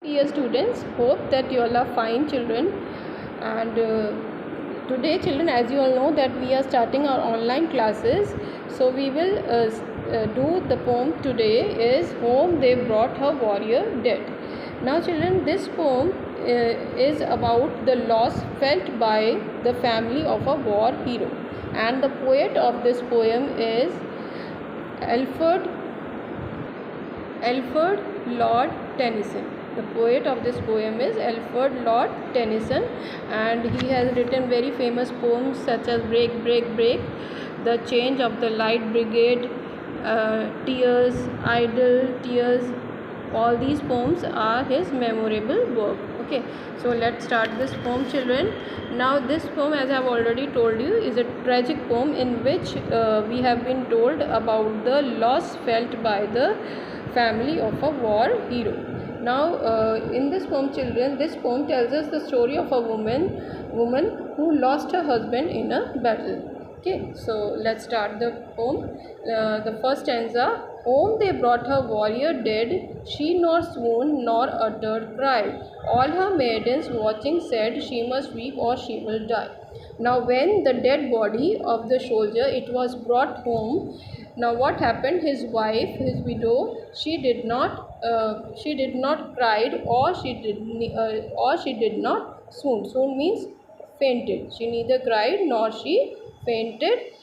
Dear students, hope that you all are fine children. And today children, as you all know that we are starting our online classes, so we will do the poem today is Home They Brought Her Warrior Dead. Now children, this poem is about the loss felt by the family of a war hero, and the poet of this poem is Alfred Lord Tennyson. The poet of this poem is Alfred Lord Tennyson, and he has written very famous poems such as Break, Break, Break, The Change of the Light Brigade, Tears, Idle, Tears. All these poems are his memorable work. Okay, so let's start this poem, children. Now, this poem, as I have already told you, is a tragic poem in which we have been told about the loss felt by the family of a war hero. Now, in this poem, children, this poem tells us the story of a woman who lost her husband in a battle. Okay, so let's start the poem. The first stanza. Home they brought her warrior dead, she nor swooned nor uttered cry. All her maidens watching said, she must weep or she will die. Now when the dead body of the soldier it was brought home, now what happened? His wife, his widow, she did not cried or she did not swoon. Swoon means fainted. She neither cried nor she fainted.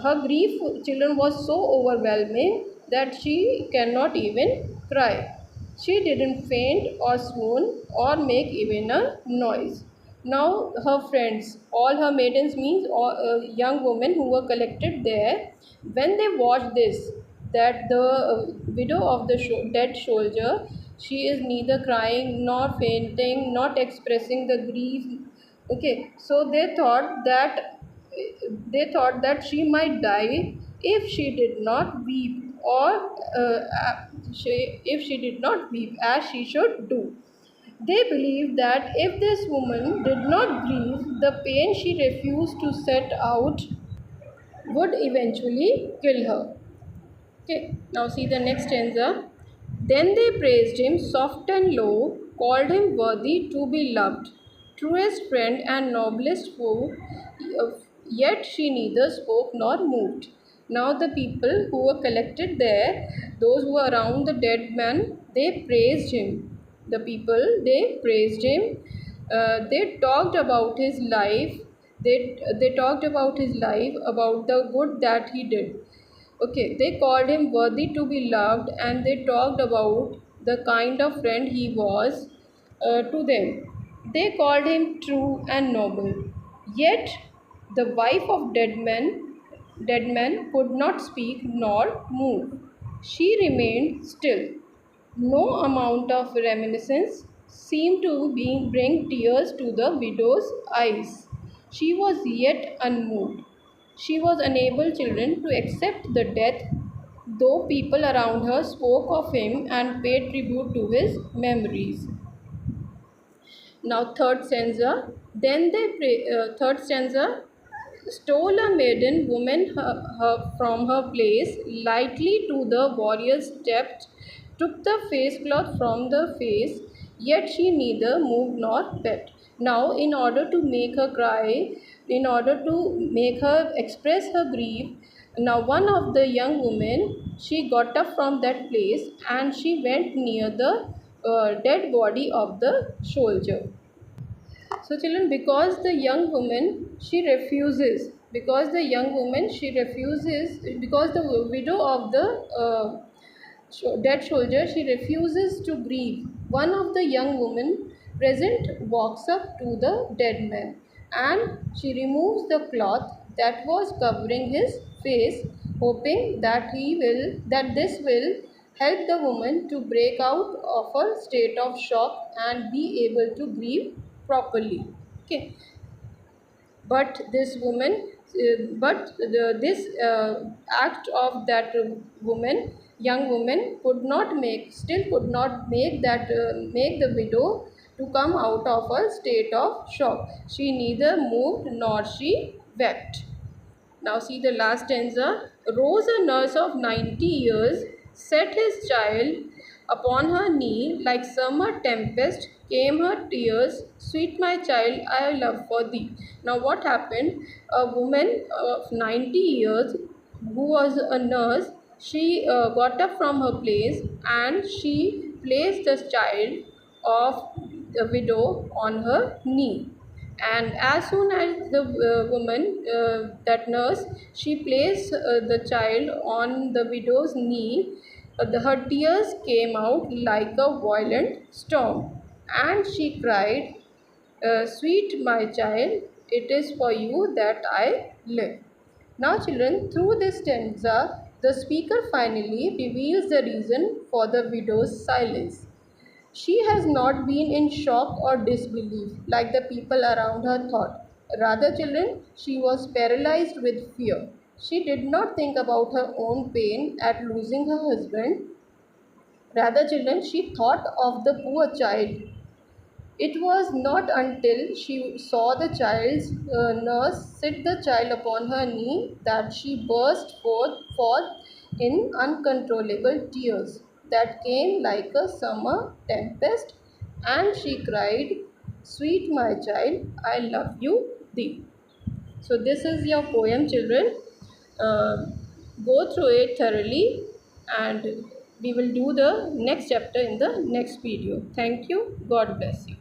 Her grief, children, was so overwhelming that she cannot even cry. She didn't faint or swoon or make even a noise. Now her friends, all her maidens means all young women who were collected there, when they watched this, that the widow of the dead soldier, she is neither crying nor fainting, not expressing the grief. Okay, so they thought that she might die if she did not weep, or if she did not weep as she should do. They believed that if this woman did not grieve, the pain she refused to set out would eventually kill her. Okay, now see the next stanza. Then they praised him soft and low, called him worthy to be loved, truest friend and noblest foe, yet she neither spoke nor moved. Now the people who were collected there, those who were around the dead man, they praised him. The people, they praised him. They talked about his life. They talked about his life, about the good that he did. Okay, they called him worthy to be loved, and they talked about the kind of friend he was to them. They called him true and noble. Yet the wife of dead man could not speak nor move. She remained still. No amount of reminiscence seemed to bring tears to the widow's eyes. She was yet unmoved. She was unable, children, to accept the death, though people around her spoke of him and paid tribute to his memories. Now, third stanza. Third stanza. Stole a maiden woman from her place, lightly to the warrior stepped, took the face cloth from the face, yet she neither moved nor wept. Now, in order to make her cry, in order to make her express her grief, now one of the young women, she got up from that place and she went near the dead body of the soldier. So children, because the young woman she refuses, because the widow of the dead soldier, she refuses to grieve. One of the young women present walks up to the dead man and she removes the cloth that was covering his face, hoping that this will help the woman to break out of a state of shock and be able to grieve properly. Okay, but this act of that young woman could not make the widow to come out of a state of shock. She neither moved nor she wept. Now see the last stanza. Rose a nurse of 90 years, set his child Upon her knee, like summer tempest, came her tears. Sweet my child, I love for thee. Now, what happened? A woman of 90 years who was a nurse, she got up from her place and she placed the child of the widow on her knee. And as soon as the woman, that nurse, she placed the child on the widow's knee, her tears came out like a violent storm, and she cried, Sweet my child, it is for you that I live. Now, children, through this stanza, the speaker finally reveals the reason for the widow's silence. She has not been in shock or disbelief like the people around her thought. Rather, children, she was paralyzed with fear. She did not think about her own pain at losing her husband. Rather, children, she thought of the poor child. It was not until she saw the child's nurse sit the child upon her knee that she burst forth in uncontrollable tears that came like a summer tempest, and she cried, Sweet my child, I love you thee. So, this is your poem, children. Uh, Go through it thoroughly, and we will do the next chapter in the next video. Thank you. God bless you.